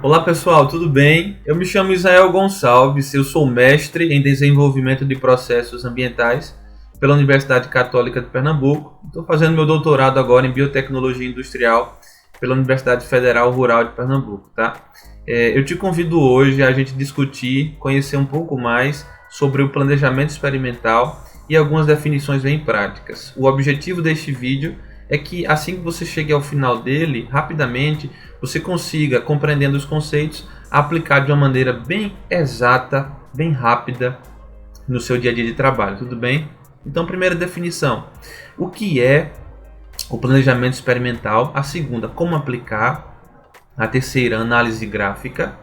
Olá pessoal, tudo bem? Eu me chamo Israel Gonçalves, eu sou mestre em desenvolvimento de processos ambientais pela Universidade Católica de Pernambuco. Estou fazendo meu doutorado agora em biotecnologia industrial pela Universidade Federal Rural de Pernambuco, tá? Eu te convido hoje a gente discutir, conhecer um pouco mais sobre o planejamento experimental e algumas definições bem práticas. O objetivo deste vídeo é que assim que você chegue ao final dele, rapidamente, você consiga, compreendendo os conceitos, aplicar de uma maneira bem exata, bem rápida no seu dia a dia de trabalho, tudo bem? Então, primeira definição, o que é o planejamento experimental? A segunda, como aplicar? A terceira, análise gráfica.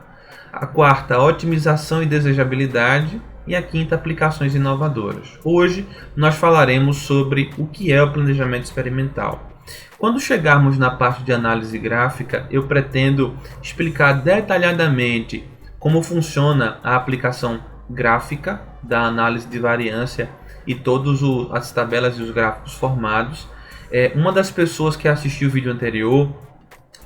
A quarta, otimização e desejabilidade. E a quinta, aplicações inovadoras. Hoje nós falaremos sobre o que é o planejamento experimental. Quando chegarmos na parte de análise gráfica, eu pretendo explicar detalhadamente como funciona a aplicação gráfica da análise de variância e todas as tabelas e os gráficos formados. Uma das pessoas que assistiu o vídeo anterior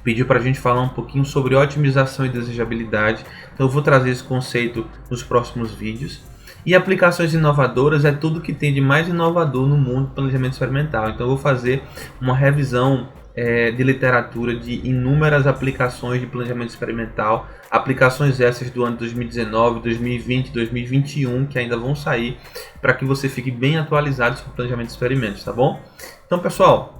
pediu para a gente falar um pouquinho sobre otimização e desejabilidade, então eu vou trazer esse conceito nos próximos vídeos. E aplicações inovadoras é tudo que tem de mais inovador no mundo do planejamento experimental, então eu vou fazer uma revisão de literatura de inúmeras aplicações de planejamento experimental, aplicações essas do ano 2019, 2020, 2021 que ainda vão sair, para que você fique bem atualizado sobre planejamento de experimentos, tá bom? Então pessoal,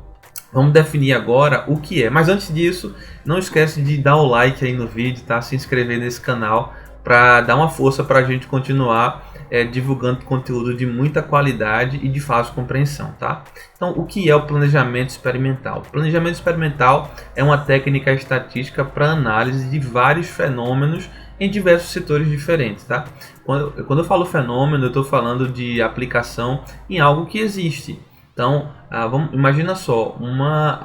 vamos definir agora o que é. Mas antes disso, não esquece de dar o like aí no vídeo, tá? Se inscrever nesse canal para dar uma força para a gente continuar divulgando conteúdo de muita qualidade e de fácil compreensão, tá? Então, o que é o planejamento experimental? O planejamento experimental é uma técnica estatística para análise de vários fenômenos em diversos setores diferentes, tá? Quando eu falo fenômeno, eu estou falando de aplicação em algo que existe. Então, imagina só, uma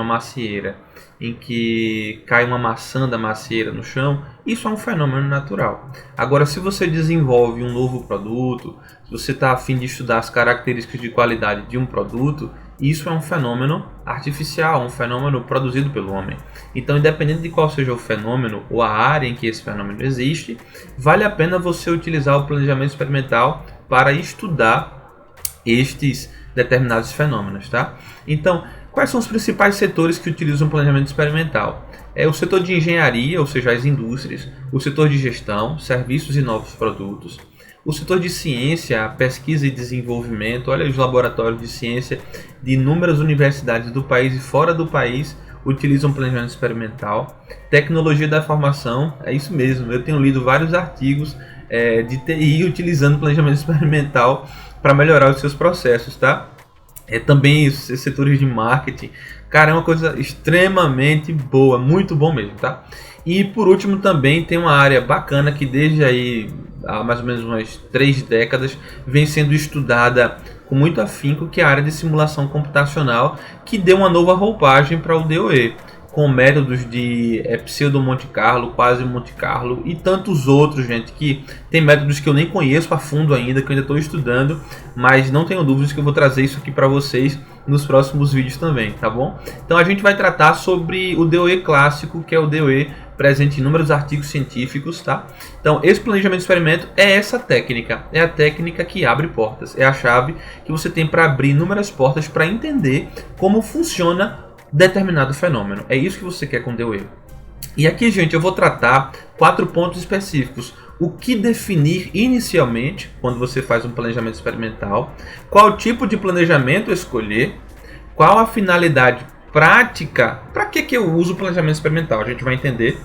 macieira, em que cai uma maçã da macieira no chão, isso é um fenômeno natural. Agora, se você desenvolve um novo produto, se você está a fim de estudar as características de qualidade de um produto, isso é um fenômeno artificial, um fenômeno produzido pelo homem. Então, independente de qual seja o fenômeno ou a área em que esse fenômeno existe, vale a pena você utilizar o planejamento experimental para estudar estes determinados fenômenos, tá? Então, quais são os principais setores que utilizam o planejamento experimental? É o setor de engenharia, ou seja, as indústrias, o setor de gestão, serviços e novos produtos, o setor de ciência, pesquisa e desenvolvimento, olha os laboratórios de ciência de inúmeras universidades do país e fora do país utilizam planejamento experimental, tecnologia da informação, é isso mesmo, eu tenho lido vários artigos de TI utilizando planejamento experimental para melhorar os seus processos, tá? Também os setores de marketing, cara, é uma coisa extremamente boa, muito bom mesmo, tá? E por último também tem uma área bacana que desde aí há mais ou menos umas 3 décadas vem sendo estudada com muito afinco, que é a área de simulação computacional, que deu uma nova roupagem para o DOE, com métodos de pseudo Monte Carlo, quase Monte Carlo e tantos outros, gente, que tem métodos que eu nem conheço a fundo ainda, que eu ainda estou estudando, mas não tenho dúvidas que eu vou trazer isso aqui para vocês nos próximos vídeos também, tá bom? Então a gente vai tratar sobre o DOE clássico, que é o DOE presente em inúmeros artigos científicos, tá? Então esse planejamento de experimento é essa técnica, é a técnica que abre portas, é a chave que você tem para abrir inúmeras portas para entender como funciona determinado fenômeno. É isso que você quer com o DOE. E aqui, gente, eu vou tratar 4 pontos específicos. O que definir inicialmente quando você faz um planejamento experimental, qual tipo de planejamento escolher, qual a finalidade prática, para que eu uso o planejamento experimental, a gente vai entender.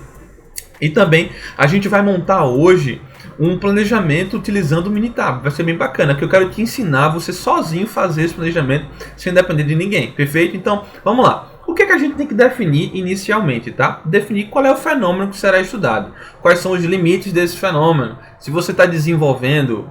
E também a gente vai montar hoje um planejamento utilizando o Minitab. Vai ser bem bacana, que eu quero te ensinar você sozinho fazer esse planejamento sem depender de ninguém, perfeito? Então, vamos lá. O que a gente tem que definir inicialmente, tá? Definir qual é o fenômeno que será estudado, quais são os limites desse fenômeno, Se você está desenvolvendo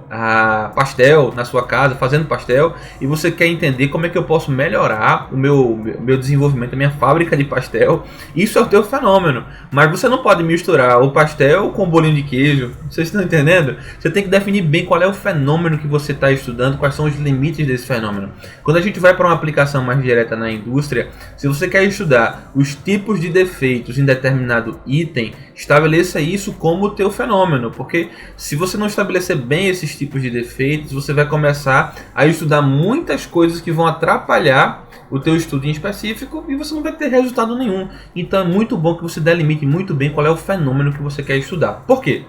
pastel na sua casa, fazendo pastel, e você quer entender como é que eu posso melhorar o meu desenvolvimento, a minha fábrica de pastel, isso é o teu fenômeno. Mas você não pode misturar o pastel com o bolinho de queijo. Vocês estão entendendo? Você tem que definir bem qual é o fenômeno que você está estudando, quais são os limites desse fenômeno. Quando a gente vai para uma aplicação mais direta na indústria, se você quer estudar os tipos de defeitos em determinado item, estabeleça isso como o teu fenômeno, porque se você não estabelecer bem esses tipos de defeitos, você vai começar a estudar muitas coisas que vão atrapalhar o teu estudo em específico e você não vai ter resultado nenhum. Então é muito bom que você delimite muito bem qual é o fenômeno que você quer estudar. Por quê?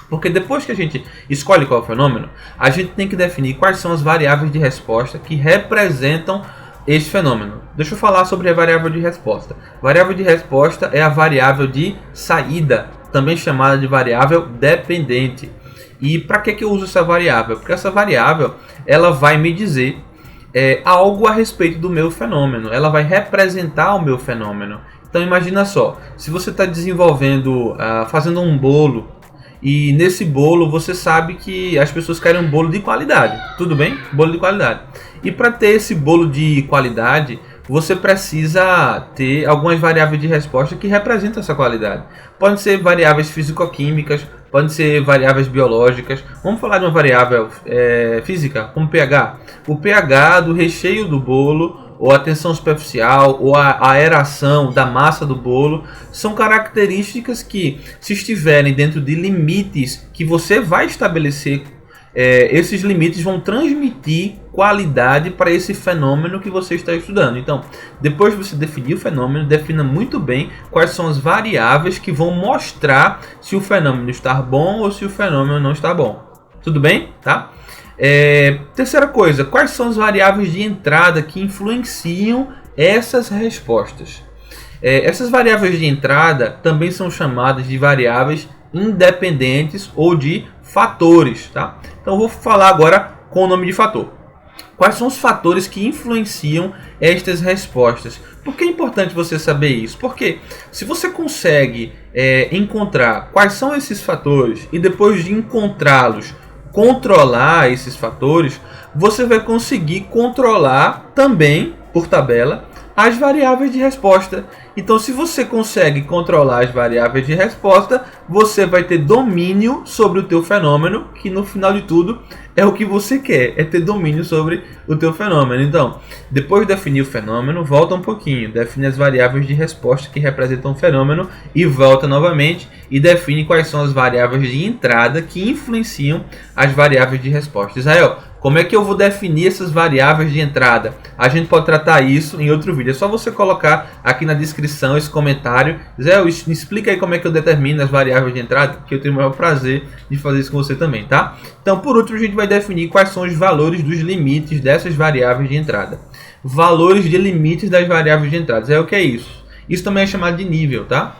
Porque depois que a gente escolhe qual é o fenômeno, a gente tem que definir quais são as variáveis de resposta que representam esse fenômeno. Deixa eu falar sobre a variável de resposta. Variável de resposta é a variável de saída, também chamada de variável dependente. E para que eu uso essa variável? Porque essa variável ela vai me dizer algo a respeito do meu fenômeno. Ela vai representar o meu fenômeno. Então imagina só, se você está desenvolvendo, fazendo um bolo, e nesse bolo você sabe que as pessoas querem um bolo de qualidade, tudo bem? Bolo de qualidade. E para ter esse bolo de qualidade, você precisa ter algumas variáveis de resposta que representam essa qualidade. Podem ser variáveis físico-químicas, podem ser variáveis biológicas. Vamos falar de uma variável física, como pH. O pH do recheio do bolo, ou a tensão superficial, ou a aeração da massa do bolo, são características que, se estiverem dentro de limites que você vai estabelecer, esses limites vão transmitir qualidade para esse fenômeno que você está estudando. Então, depois de você definir o fenômeno, defina muito bem quais são as variáveis que vão mostrar se o fenômeno está bom ou se o fenômeno não está bom. Tudo bem? Tá? Terceira coisa, quais são as variáveis de entrada que influenciam essas respostas? Essas variáveis de entrada também são chamadas de variáveis independentes ou de fatores, tá? Então eu vou falar agora com o nome de fator. Quais são os fatores que influenciam estas respostas? Por que é importante você saber isso? Porque se você consegue encontrar quais são esses fatores e depois de encontrá-los, controlar esses fatores, você vai conseguir controlar também, por tabela, as variáveis de resposta. Então, se você consegue controlar as variáveis de resposta, você vai ter domínio sobre o teu fenômeno, que no final de tudo é o que você quer, é ter domínio sobre o teu fenômeno. Então, depois de definir o fenômeno, volta um pouquinho, define as variáveis de resposta que representam o fenômeno e volta novamente e define quais são as variáveis de entrada que influenciam as variáveis de resposta. Israel, como é que eu vou definir essas variáveis de entrada? A gente pode tratar isso em outro vídeo. É só você colocar aqui na descrição esse comentário. Zé, me explica aí como é que eu determino as variáveis de entrada, que eu tenho o maior prazer de fazer isso com você também, tá? Então, por último, a gente vai definir quais são os valores dos limites dessas variáveis de entrada. Valores de limites das variáveis de entrada. Zé, o que é isso? Isso também é chamado de nível, tá?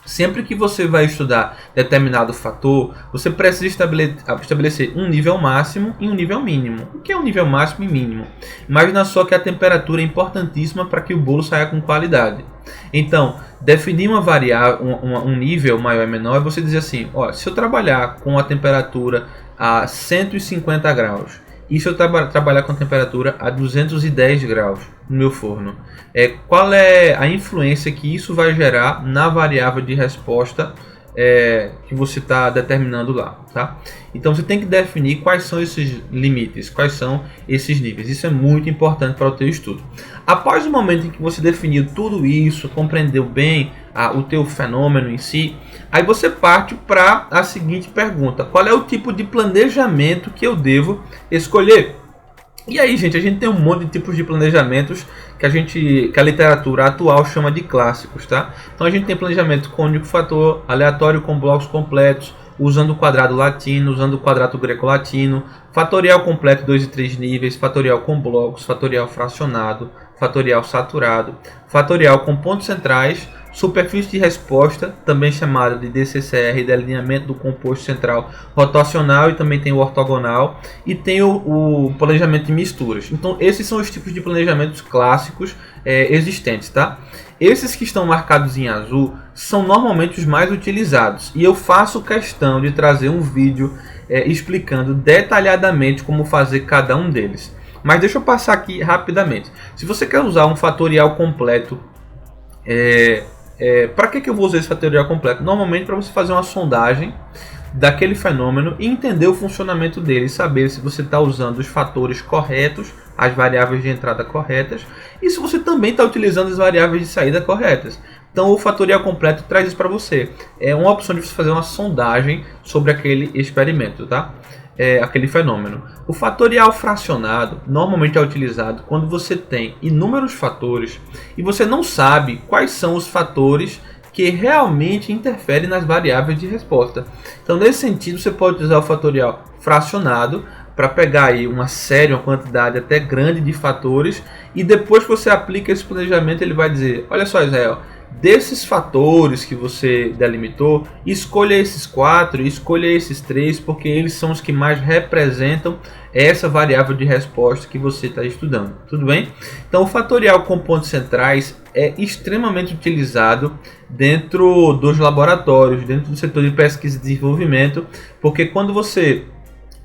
Sempre que você vai estudar determinado fator, você precisa estabelecer um nível máximo e um nível mínimo. O que é um nível máximo e mínimo? Imagina só que a temperatura é importantíssima para que o bolo saia com qualidade. Então, definir uma variável, um nível maior e menor, é você dizer assim, ó, se eu trabalhar com a temperatura a 150 graus, e se eu trabalhar com a temperatura a 210 graus no meu forno, qual é a influência que isso vai gerar na variável de resposta que você está determinando lá, tá? Então você tem que definir quais são esses limites, quais são esses níveis. Isso é muito importante para o teu estudo. Após o momento em que você definiu tudo isso, compreendeu bem o teu fenômeno em si, aí você parte para a seguinte pergunta: qual é o tipo de planejamento que eu devo escolher? E aí, gente, a gente tem um monte de tipos de planejamentos que a literatura atual chama de clássicos, tá? Então a gente tem planejamento com único fator, aleatório com blocos completos, usando o quadrado latino, usando o quadrado greco-latino, fatorial completo 2 e 3 níveis, fatorial com blocos, fatorial fracionado, fatorial saturado, fatorial com pontos centrais, superfície de resposta, também chamada de DCCR, de alinhamento do composto central rotacional, e também tem o ortogonal, e tem o planejamento de misturas. Então esses são os tipos de planejamentos clássicos existentes, tá? Esses que estão marcados em azul são normalmente os mais utilizados, e eu faço questão de trazer um vídeo explicando detalhadamente como fazer cada um deles. Mas deixa eu passar aqui rapidamente. Se você quer usar um fatorial completo, para que eu vou usar esse fatorial completo? Normalmente para você fazer uma sondagem daquele fenômeno e entender o funcionamento dele, saber se você está usando os fatores corretos, as variáveis de entrada corretas, e se você também está utilizando as variáveis de saída corretas. Então o fatorial completo traz isso para você. É uma opção de você fazer uma sondagem sobre aquele experimento, tá? Aquele fenômeno. O fatorial fracionado normalmente é utilizado quando você tem inúmeros fatores e você não sabe quais são os fatores que realmente interferem nas variáveis de resposta. Então, nesse sentido, você pode usar o fatorial fracionado para pegar aí uma quantidade até grande de fatores, e depois que você aplica esse planejamento, ele vai dizer: olha só, Israel, desses fatores que você delimitou, escolha esses 4, escolha esses 3, porque eles são os que mais representam essa variável de resposta que você está estudando. Tudo bem? Então, o fatorial com pontos centrais é extremamente utilizado dentro dos laboratórios, dentro do setor de pesquisa e desenvolvimento, porque quando você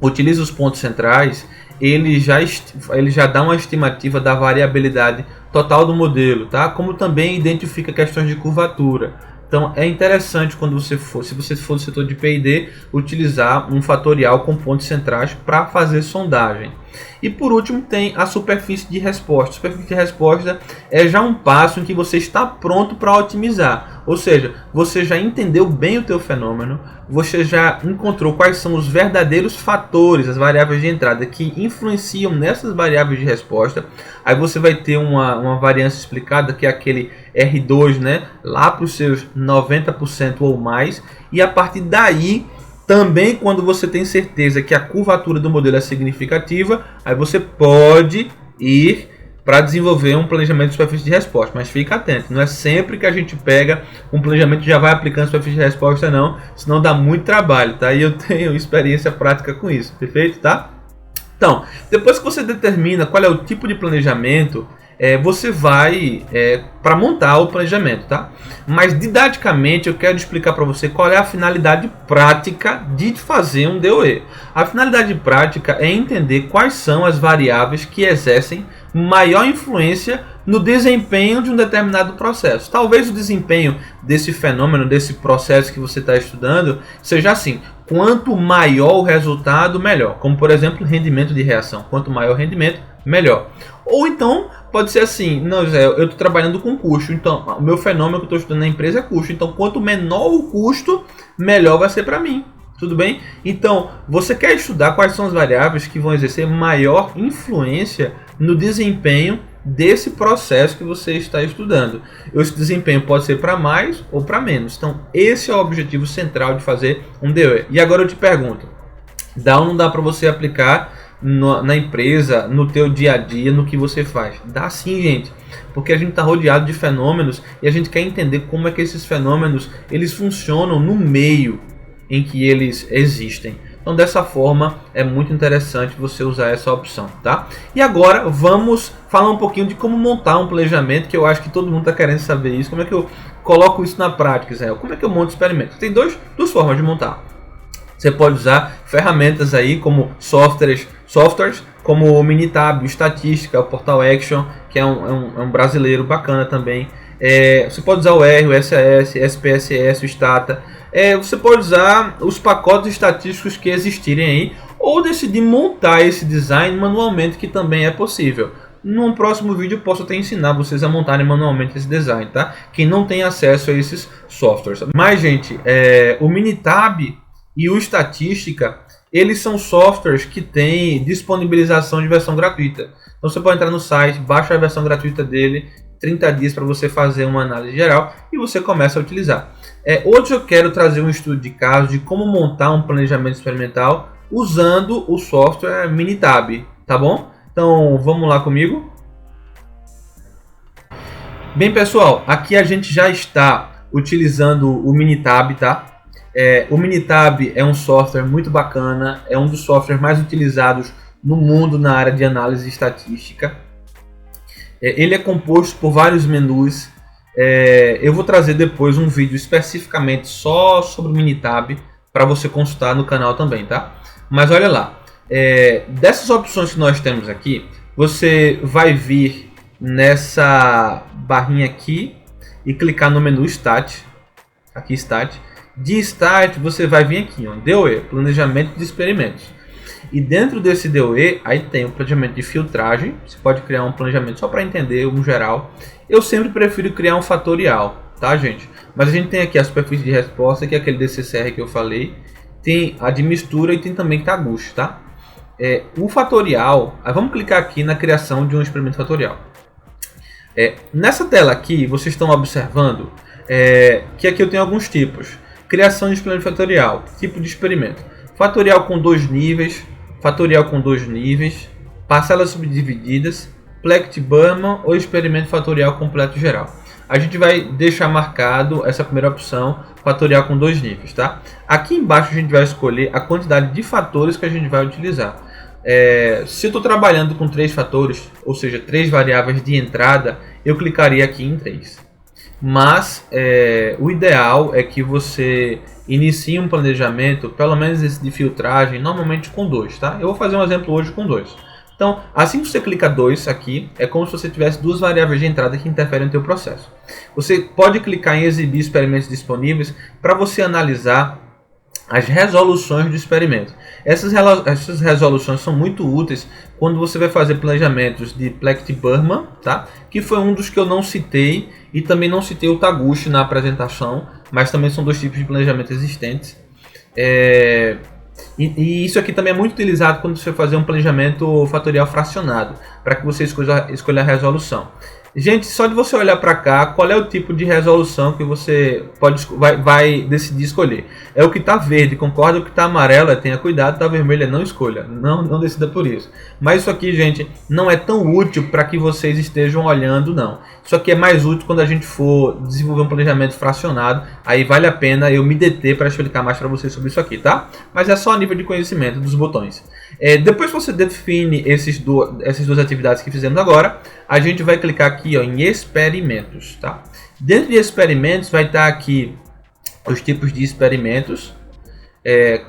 utiliza os pontos centrais, ele já dá uma estimativa da variabilidade total do modelo, tá? Como também identifica questões de curvatura. Então é interessante quando se você for do setor de P&D, utilizar um fatorial com pontos centrais para fazer sondagem. E por último tem a superfície de resposta. A superfície de resposta é já um passo em que você está pronto para otimizar. Ou seja, você já entendeu bem o teu fenômeno, você já encontrou quais são os verdadeiros fatores, as variáveis de entrada que influenciam nessas variáveis de resposta. Aí você vai ter uma variância explicada, que é aquele R2, né, lá para os seus 90% ou mais. E a partir daí, também quando você tem certeza que a curvatura do modelo é significativa, aí você pode ir para desenvolver um planejamento de superfície de resposta. Mas fica atento, não é sempre que a gente pega um planejamento e já vai aplicando superfície de resposta, não, senão dá muito trabalho, tá? E eu tenho experiência prática com isso, perfeito, tá? Então, depois que você determina qual é o tipo de planejamento, você vai para montar o planejamento, tá? Mas didaticamente eu quero explicar para você qual é a finalidade prática de fazer um DOE. A finalidade prática é entender quais são as variáveis que exercem maior influência no desempenho de um determinado processo. Talvez o desempenho desse fenômeno, desse processo que você está estudando, seja assim: quanto maior o resultado, melhor. Como, por exemplo, rendimento de reação. Quanto maior o rendimento, melhor. Ou então, pode ser assim: não, José, eu estou trabalhando com custo, então o meu fenômeno que eu estou estudando na empresa é custo. Então, quanto menor o custo, melhor vai ser para mim. Tudo bem? Então, você quer estudar quais são as variáveis que vão exercer maior influência no desempenho desse processo que você está estudando. Esse desempenho pode ser para mais ou para menos. Então, esse é o objetivo central de fazer um DOE. E agora eu te pergunto: dá ou não dá para você aplicar na empresa, no teu dia a dia, no que você faz? Dá sim, gente, porque a gente está rodeado de fenômenos e a gente quer entender como é que esses fenômenos eles funcionam no meio em que eles existem. Então, dessa forma, é muito interessante você usar essa opção, tá? E agora vamos falar um pouquinho de como montar um planejamento, que eu acho que todo mundo está querendo saber isso. Como é que eu coloco isso na prática, Israel? Como é que eu monto experimento? Tem duas formas de montar. Você pode usar ferramentas aí como softwares como o Minitab, o Estatística, o Portal Action, que é um brasileiro bacana também. Você pode usar o R, o SAS, SPSS, o Stata. Você pode usar os pacotes estatísticos que existirem aí, ou decidir montar esse design manualmente, que também é possível. Num próximo vídeo eu posso até ensinar vocês a montarem manualmente esse design, tá? Quem não tem acesso a esses softwares. Mas, gente, o Minitab e o Estatística, eles são softwares que têm disponibilização de versão gratuita. Então você pode entrar no site, baixa a versão gratuita dele, 30 dias para você fazer uma análise geral e você começa a utilizar. Hoje eu quero trazer um estudo de caso de como montar um planejamento experimental usando o software Minitab, tá bom? Então vamos lá comigo. Bem, pessoal, aqui a gente já está utilizando o Minitab, tá? O Minitab é um software muito bacana, é um dos softwares mais utilizados no mundo na área de análise estatística. Ele é composto por vários menus. Eu vou trazer depois um vídeo especificamente só sobre o Minitab para você consultar no canal também, tá? Mas olha lá, dessas opções que nós temos aqui, você vai vir nessa barrinha aqui e clicar no menu Stat, aqui Stat. De Start você vai vir aqui, ó, DOE, Planejamento de Experimentos. E dentro desse DOE, aí tem o planejamento de filtragem. Você pode criar um planejamento só para entender um geral. Eu sempre prefiro criar um fatorial, tá, gente? Mas a gente tem aqui a superfície de resposta, que é aquele DCCR que eu falei. Tem a de mistura e tem também Taguchi, tá? O fatorial, vamos clicar aqui na criação de um experimento fatorial. Nessa tela aqui, vocês estão observando que aqui eu tenho alguns tipos. Criação de experimento fatorial, tipo de experimento. Fatorial com 2 níveis, fatorial com 2 níveis, parcelas subdivididas, Plecht-Burman ou experimento fatorial completo geral. A gente vai deixar marcado essa primeira opção, fatorial com 2 níveis, tá? Aqui embaixo a gente vai escolher a quantidade de fatores que a gente vai utilizar. Se eu estou trabalhando com 3 fatores, ou seja, 3 variáveis de entrada, eu clicaria aqui em 3. Mas o ideal é que você inicie um planejamento, pelo menos esse de filtragem, normalmente com 2, tá? Eu vou fazer um exemplo hoje com 2. Então, assim que você clica 2 aqui, é como se você tivesse 2 variáveis de entrada que interferem no teu processo. Você pode clicar em exibir experimentos disponíveis para você analisar as resoluções do experimento. Essas resoluções são muito úteis quando você vai fazer planejamentos de Plecht-Burman, tá? Que foi um dos que eu não citei, e também não citei o Taguchi na apresentação, mas também são 2 tipos de planejamento existentes. E isso aqui também é muito utilizado quando você fazer um planejamento fatorial fracionado, para que você escolha a resolução. Gente, só de você olhar para cá, qual é o tipo de resolução que você vai decidir escolher? É o que está verde, concorda? O que está amarelo, tenha cuidado, está vermelho, não escolha, não decida por isso. Mas isso aqui, gente, não é tão útil para que vocês estejam olhando, não. Isso aqui é mais útil quando a gente for desenvolver um planejamento fracionado, aí vale a pena eu me deter para explicar mais para vocês sobre isso aqui, tá? Mas é só a nível de conhecimento dos botões. Depois que você define essas duas atividades que fizemos agora, a gente vai clicar aqui, ó, em experimentos, tá? Dentro de experimentos vai estar aqui os tipos de experimentos.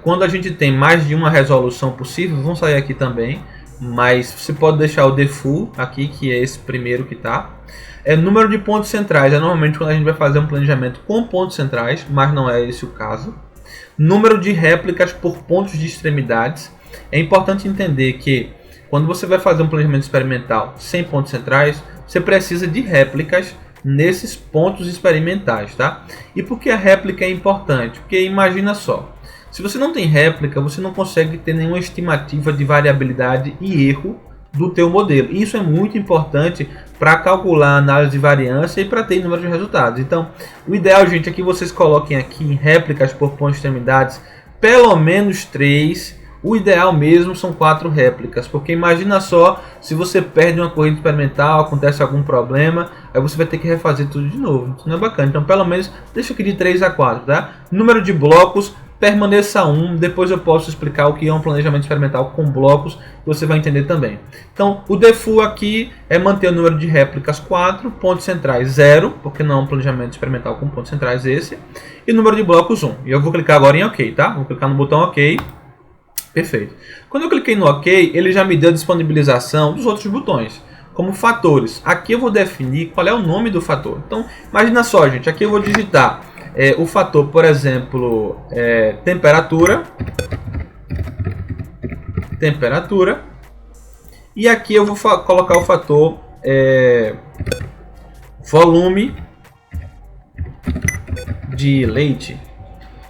Quando a gente tem mais de uma resolução possível, vão sair aqui também, mas você pode deixar o default aqui, que é esse primeiro que tá. Número de pontos centrais, normalmente quando a gente vai fazer um planejamento com pontos centrais, mas não é esse o caso. Número de réplicas por pontos de extremidades. É importante entender que quando você vai fazer um planejamento experimental sem pontos centrais, você precisa de réplicas nesses pontos experimentais, tá? E por que a réplica é importante? Porque imagina só, se você não tem réplica, você não consegue ter nenhuma estimativa de variabilidade e erro do teu modelo. Isso é muito importante para calcular a análise de variância e para ter número de resultados. Então, o ideal, gente, é que vocês coloquem aqui em réplicas por pontos de extremidades pelo menos 3. O ideal mesmo são 4 réplicas, porque imagina só, se você perde uma corrida experimental, acontece algum problema, aí você vai ter que refazer tudo de novo. Isso não é bacana. Então, pelo menos, deixa aqui de 3 a 4, tá? Número de blocos, permaneça 1. Depois eu posso explicar o que é um planejamento experimental com blocos, que você vai entender também. Então, o default aqui é manter o número de réplicas 4, pontos centrais 0, porque não é um planejamento experimental com pontos centrais esse, e número de blocos 1. E eu vou clicar agora em OK, tá? Vou clicar no botão OK. Perfeito. Quando eu cliquei no OK, ele já me deu a disponibilização dos outros botões, como fatores. Aqui eu vou definir qual é o nome do fator. Então, imagina só, gente, aqui eu vou digitar o fator, por exemplo, temperatura, e aqui eu vou colocar o fator volume de leite.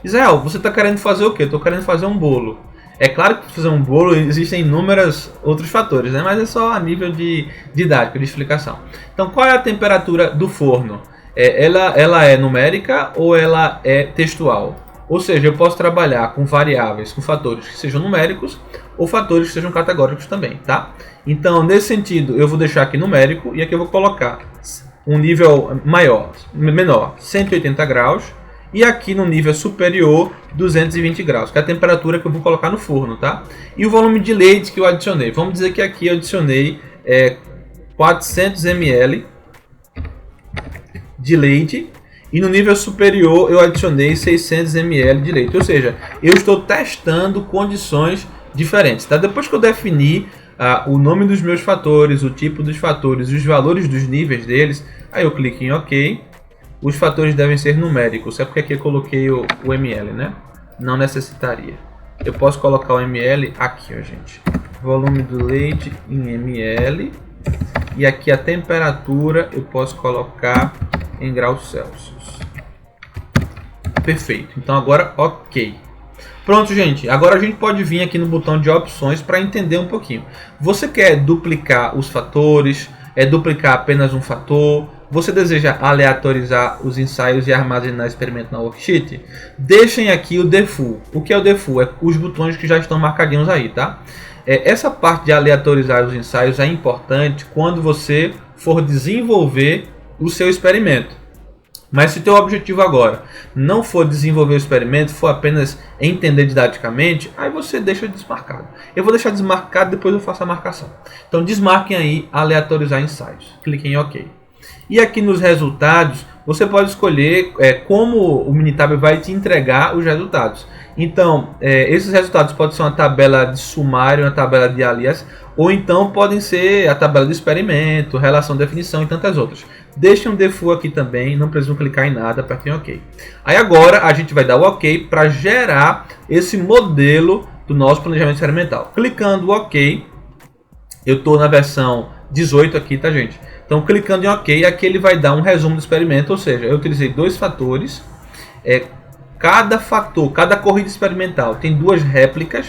Israel, você está querendo fazer o quê? Eu estou querendo fazer um bolo. É claro que para fazer um bolo existem inúmeros outros fatores, né? Mas é só a nível de didática, de explicação. Então, qual é a temperatura do forno? Ela é numérica ou ela é textual? Ou seja, eu posso trabalhar com variáveis, com fatores que sejam numéricos ou fatores que sejam categóricos também, tá? Então, nesse sentido, eu vou deixar aqui numérico e aqui eu vou colocar um nível menor, 180 graus. E aqui no nível superior, 220 graus, que é a temperatura que eu vou colocar no forno, tá? E o volume de leite que eu adicionei. Vamos dizer que aqui eu adicionei 400 ml de leite. E no nível superior eu adicionei 600 ml de leite. Ou seja, eu estou testando condições diferentes, tá? Depois que eu definir o nome dos meus fatores, o tipo dos fatores e os valores dos níveis deles, aí eu clico em OK. Os fatores devem ser numéricos, é porque aqui eu coloquei o ml, né? Não necessitaria. Eu posso colocar o ml aqui, ó, gente. Volume do leite em ml. E aqui a temperatura eu posso colocar em graus Celsius. Perfeito. Então agora OK. Pronto, gente. Agora a gente pode vir aqui no botão de opções para entender um pouquinho. Você quer duplicar os fatores? Duplicar apenas um fator? Você deseja aleatorizar os ensaios e armazenar experimento na worksheet? Deixem aqui o default. O que é o default? É os botões que já estão marcadinhos aí, tá? Essa parte de aleatorizar os ensaios é importante quando você for desenvolver o seu experimento. Mas se o teu objetivo agora não for desenvolver o experimento, for apenas entender didaticamente, aí você deixa desmarcado. Eu vou deixar desmarcado, depois eu faço a marcação. Então desmarquem aí aleatorizar ensaios. Cliquem em OK. E aqui nos resultados, você pode escolher como o Minitab vai te entregar os resultados. Então, esses resultados podem ser uma tabela de sumário, uma tabela de alias, ou então podem ser a tabela de experimento, relação de definição e tantas outras. Deixem um default aqui também, não precisam clicar em nada, apertem OK. Aí agora a gente vai dar o OK para gerar esse modelo do nosso planejamento experimental. Clicando OK, eu estou na versão 18 aqui, tá, gente? Então, clicando em OK, aqui ele vai dar um resumo do experimento, ou seja, eu utilizei 2 fatores. Cada fator, cada corrida experimental tem 2 réplicas,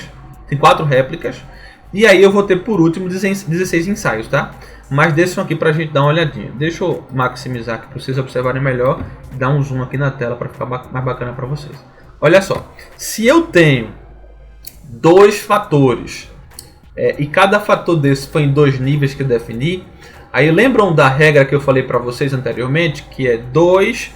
tem 4 réplicas. E aí eu vou ter por último 16 ensaios, tá? Mas deixam aqui para a gente dar uma olhadinha. Deixa eu maximizar aqui para vocês observarem melhor. Dar um zoom aqui na tela para ficar mais bacana para vocês. Olha só, se eu tenho 2 fatores e cada fator desse foi em 2 níveis que eu defini, aí lembram da regra que eu falei para vocês anteriormente, que é 2,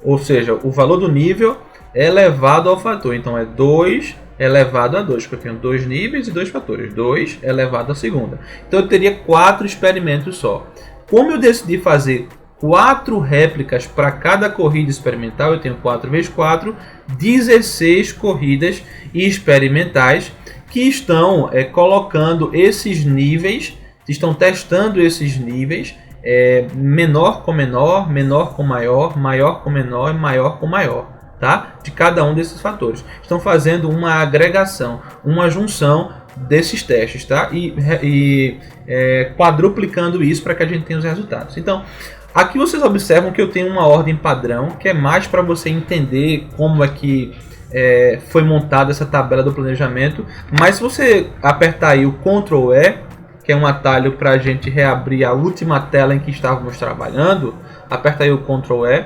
ou seja, o valor do nível é elevado ao fator. Então é 2 elevado a 2, porque eu tenho 2 níveis e 2 fatores. 2 elevado à segunda. Então eu teria 4 experimentos só. Como eu decidi fazer 4 réplicas para cada corrida experimental, eu tenho 4 vezes 4, 16 corridas experimentais que estão colocando esses níveis, estão testando esses níveis, menor com menor, menor com maior, maior com menor e maior com maior, tá? De cada um desses fatores. Estão fazendo uma agregação, uma junção desses testes, tá? E quadruplicando isso para que a gente tenha os resultados. Então, aqui vocês observam que eu tenho uma ordem padrão, que é mais para você entender como é que foi montada essa tabela do planejamento. Mas se você apertar aí o Ctrl E, que é um atalho para a gente reabrir a última tela em que estávamos trabalhando, aperta aí o Ctrl E.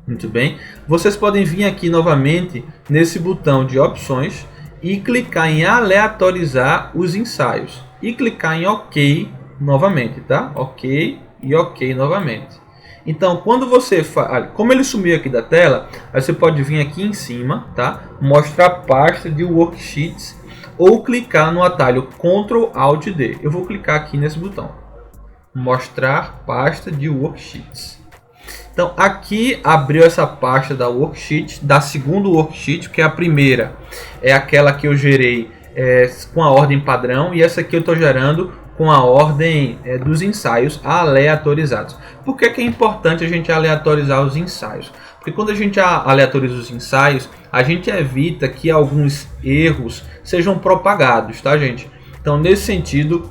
Muito bem. Vocês podem vir aqui novamente nesse botão de opções e clicar em aleatorizar os ensaios. E clicar em OK novamente, tá? OK e OK novamente. Então, quando você faz... Como ele sumiu aqui da tela, aí você pode vir aqui em cima, tá? Mostrar pasta de worksheets ou clicar no atalho Ctrl Alt D. Eu vou clicar aqui nesse botão. Mostrar pasta de worksheets. Então, aqui abriu essa pasta da worksheet, da segunda worksheet, que é a primeira. É aquela que eu gerei com a ordem padrão, e essa aqui eu estou gerando com a ordem dos ensaios aleatorizados. Por que é importante a gente aleatorizar os ensaios? Porque quando a gente aleatoriza os ensaios, a gente evita que alguns erros sejam propagados, tá, gente? Então, nesse sentido,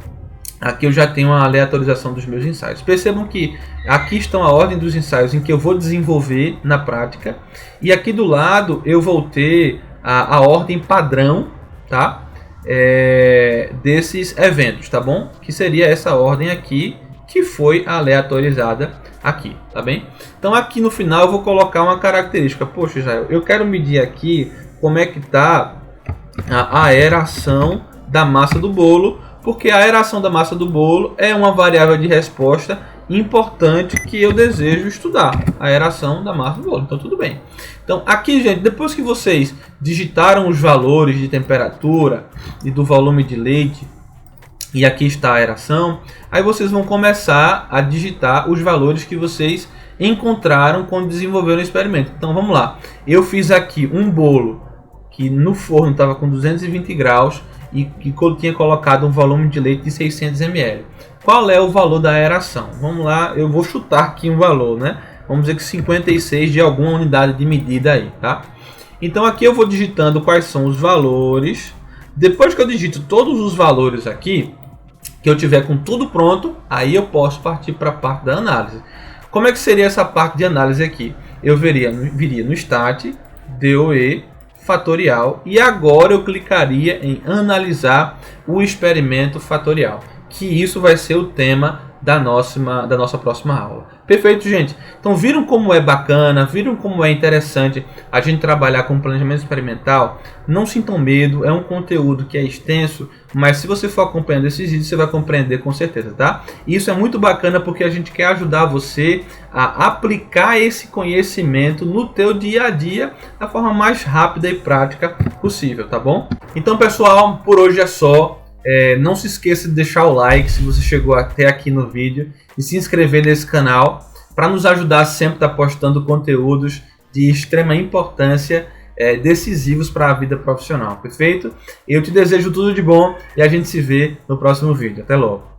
aqui eu já tenho a aleatorização dos meus ensaios. Percebam que aqui estão a ordem dos ensaios em que eu vou desenvolver na prática. E aqui do lado eu vou ter a ordem padrão, tá? Desses eventos, tá bom? Que seria essa ordem aqui, que foi aleatorizada aqui, tá bem? Então aqui no final eu vou colocar uma característica. Poxa, Israel, eu quero medir aqui como é que está a aeração da massa do bolo, porque a aeração da massa do bolo é uma variável de resposta importante que eu desejo estudar, a aeração da massa do bolo. Então tudo bem. Então aqui, gente, depois que vocês digitaram os valores de temperatura e do volume de leite, e aqui está a aeração, aí vocês vão começar a digitar os valores que vocês encontraram quando desenvolveram o experimento. Então vamos lá. Eu fiz aqui um bolo que no forno estava com 220 graus e que tinha colocado um volume de leite de 600 ml. Qual é o valor da aeração? Vamos lá, eu vou chutar aqui um valor, né? Vamos dizer que 56 de alguma unidade de medida aí, tá? Então aqui eu vou digitando quais são os valores. Depois que eu digito todos os valores aqui, que eu tiver com tudo pronto, aí eu posso partir para a parte da análise. Como é que seria essa parte de análise aqui? Eu viria no Stat, DOE, fatorial, e agora eu clicaria em analisar o experimento fatorial, que isso vai ser o tema da nossa próxima aula. Perfeito, gente? Então viram como é bacana, viram como é interessante a gente trabalhar com planejamento experimental? Não sintam medo, é um conteúdo que é extenso, mas se você for acompanhando esses vídeos, você vai compreender com certeza, tá? E isso é muito bacana porque a gente quer ajudar você a aplicar esse conhecimento no teu dia a dia da forma mais rápida e prática possível, tá bom? Então, pessoal, por hoje é só. Não se esqueça de deixar o like se você chegou até aqui no vídeo e se inscrever nesse canal para nos ajudar sempre a estar postando conteúdos de extrema importância, decisivos para a vida profissional, perfeito? Eu te desejo tudo de bom e a gente se vê no próximo vídeo. Até logo!